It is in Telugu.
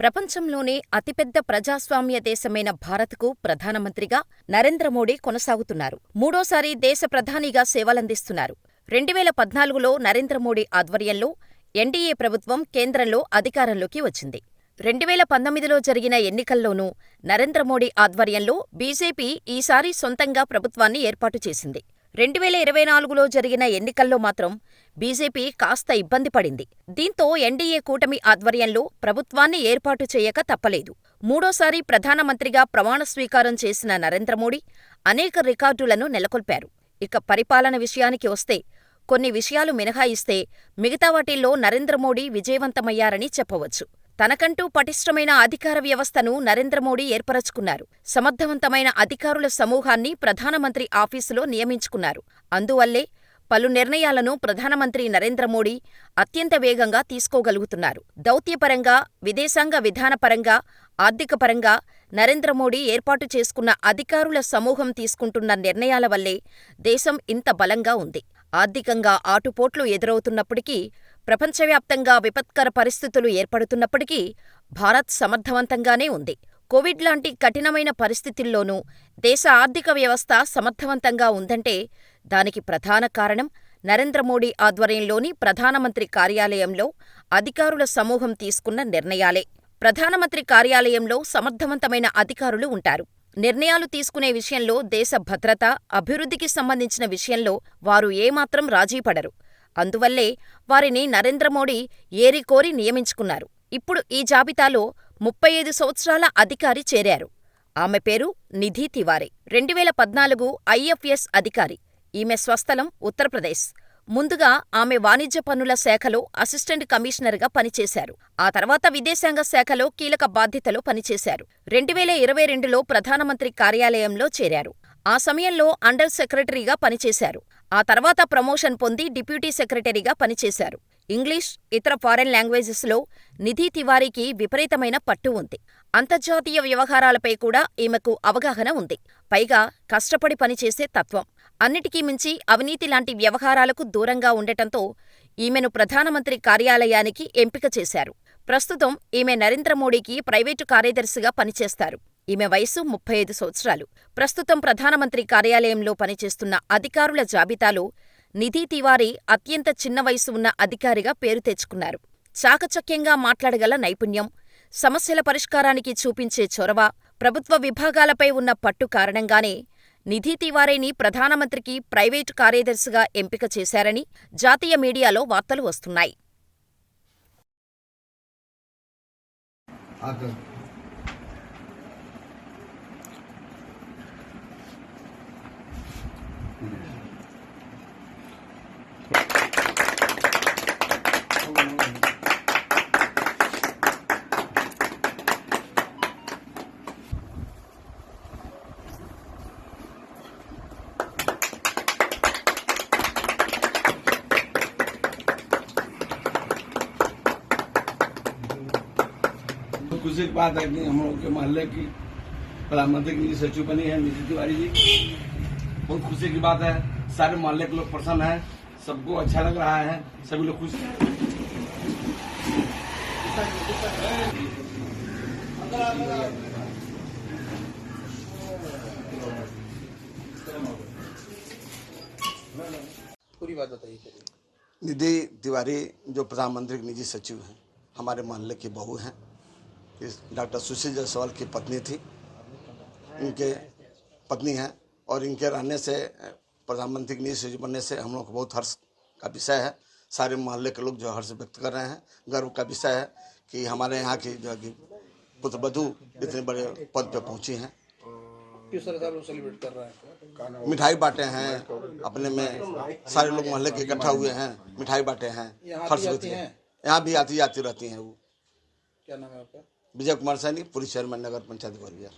ప్రపంచంలోనే అతిపెద్ద ప్రజాస్వామ్య దేశమైన భారత్కు ప్రధానమంత్రిగా నరేంద్ర మోడీ కొనసాగుతున్నారు. మూడోసారి దేశ ప్రధానిగా సేవలందిస్తున్నారు. 2014లో నరేంద్ర మోడీ ఆధ్వర్యంలో ఎన్డీఏ ప్రభుత్వం కేంద్రంలో అధికారంలోకి వచ్చింది. 2019లో జరిగిన ఎన్నికల్లోనూ నరేంద్ర మోడీ ఆధ్వర్యంలో బీజేపీ ఈసారి సొంతంగా ప్రభుత్వాన్ని ఏర్పాటు చేసింది. 2024లో జరిగిన ఎన్నికల్లో మాత్రం బీజేపీ కాస్త ఇబ్బంది పడింది. దీంతో ఎన్డీఏ కూటమి ఆధ్వర్యంలో ప్రభుత్వాన్ని ఏర్పాటు చేయక తప్పలేదు. మూడోసారి ప్రధానమంత్రిగా ప్రమాణ స్వీకారం చేసిన నరేంద్ర మోడీ అనేక రికార్డులను నెలకొల్పారు. ఇక పరిపాలన విషయానికి వస్తే కొన్ని విషయాలు మినహాయిస్తే మిగతా వాటిల్లో నరేంద్ర మోడీ విజయవంతమయ్యారని చెప్పవచ్చు. తనకంటూ పటిష్టమైన అధికార వ్యవస్థను నరేంద్ర మోడీ ఏర్పరచుకున్నారు. సమర్థవంతమైన అధికారుల సమూహాన్ని ప్రధానమంత్రి ఆఫీసులో నియమించుకున్నారు. అందువల్లే పలు నిర్ణయాలను ప్రధానమంత్రి నరేంద్ర మోడీ అత్యంత వేగంగా తీసుకోగలుగుతున్నారు. దౌత్యపరంగా, విదేశాంగ విధానపరంగా, ఆర్థికపరంగా నరేంద్ర మోడీ ఏర్పాటు చేసుకున్న అధికారుల సమూహం తీసుకుంటున్న నిర్ణయాల వల్లే దేశం ఇంత బలంగా ఉంది. ఆర్థికంగా ఆటుపోట్లు ఎదురవుతున్నప్పటికీ, ప్రపంచవ్యాప్తంగా విపత్కర పరిస్థితులు ఏర్పడుతున్నప్పటికీ భారత్ సమర్థవంతంగానే ఉంది. కోవిడ్ లాంటి కఠినమైన పరిస్థితుల్లోనూ దేశ ఆర్థిక వ్యవస్థ సమర్థవంతంగా ఉందంటే దానికి ప్రధాన కారణం నరేంద్ర మోడీ ఆధ్వర్యంలోని ప్రధానమంత్రి కార్యాలయంలో అధికారుల సమూహం తీసుకున్న నిర్ణయాలే. ప్రధానమంత్రి కార్యాలయంలో సమర్థవంతమైన అధికారులు ఉంటారు. నిర్ణయాలు తీసుకునే విషయంలో, దేశ భద్రత, అభివృద్ధికి సంబంధించిన విషయంలో వారు ఏమాత్రం రాజీపడరు. అందువల్లే వారిని నరేంద్ర మోడీ ఏరికోరి నియమించుకున్నారు. ఇప్పుడు ఈ జాబితాలో 35 సంవత్సరాల అధికారి చేరారు. ఆమె పేరు నిధి తివారీ. 2014 ఐఎఫ్ఎస్ అధికారి. ఈమె స్వస్థలం ఉత్తరప్రదేశ్. ముందుగా ఆమె వాణిజ్య పన్నుల శాఖలో అసిస్టెంట్ కమిషనర్గా పనిచేశారు. ఆ తర్వాత విదేశాంగ శాఖలో కీలక బాధ్యతలో పనిచేశారు. 2022లో ప్రధానమంత్రి కార్యాలయంలో చేరారు. ఆ సమయంలో అండర్ సెక్రటరీగా పనిచేశారు. ఆ తర్వాత ప్రమోషన్ పొంది డిప్యూటీ సెక్రటరీగా పనిచేశారు. ఇంగ్లీష్, ఇతర ఫారెన్ లాంగ్వేజెస్లో నిధి తివారీకి విపరీతమైన పట్టు ఉంది. అంతర్జాతీయ వ్యవహారాలపై కూడా ఈమెకు అవగాహన ఉంది. పైగా కష్టపడి పనిచేసే తత్వం. అన్నిటికీ మించి అవినీతి లాంటి వ్యవహారాలకు దూరంగా ఉండటంతో ఈమెను ప్రధానమంత్రి కార్యాలయానికి ఎంపిక చేశారు. ప్రస్తుతం ఈమె నరేంద్ర మోడీకి ప్రైవేటు కార్యదర్శిగా పనిచేస్తారు. ఈమె వయసు 35 సంవత్సరాలు. ప్రస్తుతం ప్రధానమంత్రి కార్యాలయంలో పనిచేస్తున్న అధికారుల జాబితాలో నిధి తివారీ అత్యంత చిన్న వయసు ఉన్న అధికారిగా పేరు తెచ్చుకున్నారు. చాకచక్యంగా మాట్లాడగల నైపుణ్యం, సమస్యల పరిష్కారానికి చూపించే చొరవ, ప్రభుత్వ విభాగాలపై ఉన్న పట్టు కారణంగానే నిధి తివారీని ప్రధానమంత్రికి ప్రైవేటు కార్యదర్శిగా ఎంపిక చేశారని జాతీయ మీడియాలో వార్తలు వస్తున్నాయి. खुशी की बात है कि हम लोग के मोहल्ले की प्रधानमंत्री की सचिव बनी है निधि तिवारी जी। बहुत खुशी की बात है। सारे मोहल्ले के लोग प्रसन्न हैं, सबको अच्छा लग रहा है, सभी लोग खुश हैं। पूरी बात बताइए। निधि तिवारी जो प्रधानमंत्री की निजी सचिव हैं, हमारे मोहल्ले की बहू हैं। डॉक्टर सुशील जायसवाल की पत्नी थी, इनके पत्नी हैं और इनके रहने से प्रधानमंत्री की निजी सचिव बनने से हम लोग को बहुत हर्ष का विषय है। सारे मोहल्ले के लोग जो हर्ष व्यक्त कर रहे हैं। गर्व का विषय है कि हमारे यहाँ की जो कि पुत्रवधू इतने बड़े पद पे पहुँची हैं। किस तरह से सेलिब्रेट कर रहे हैं? मिठाई बांटे हैं, अपने में सारे लोग मोहल्ले के इकट्ठा हुए हैं, मिठाई बांटे हैं, हर्ष व्यक्त हैं। यहाँ भी आती रहती हैं। वो क्या नाम है आपका? विजय कुमार सैनी, पूरी चेयरमैन नगर पंचायत ग्वालियर।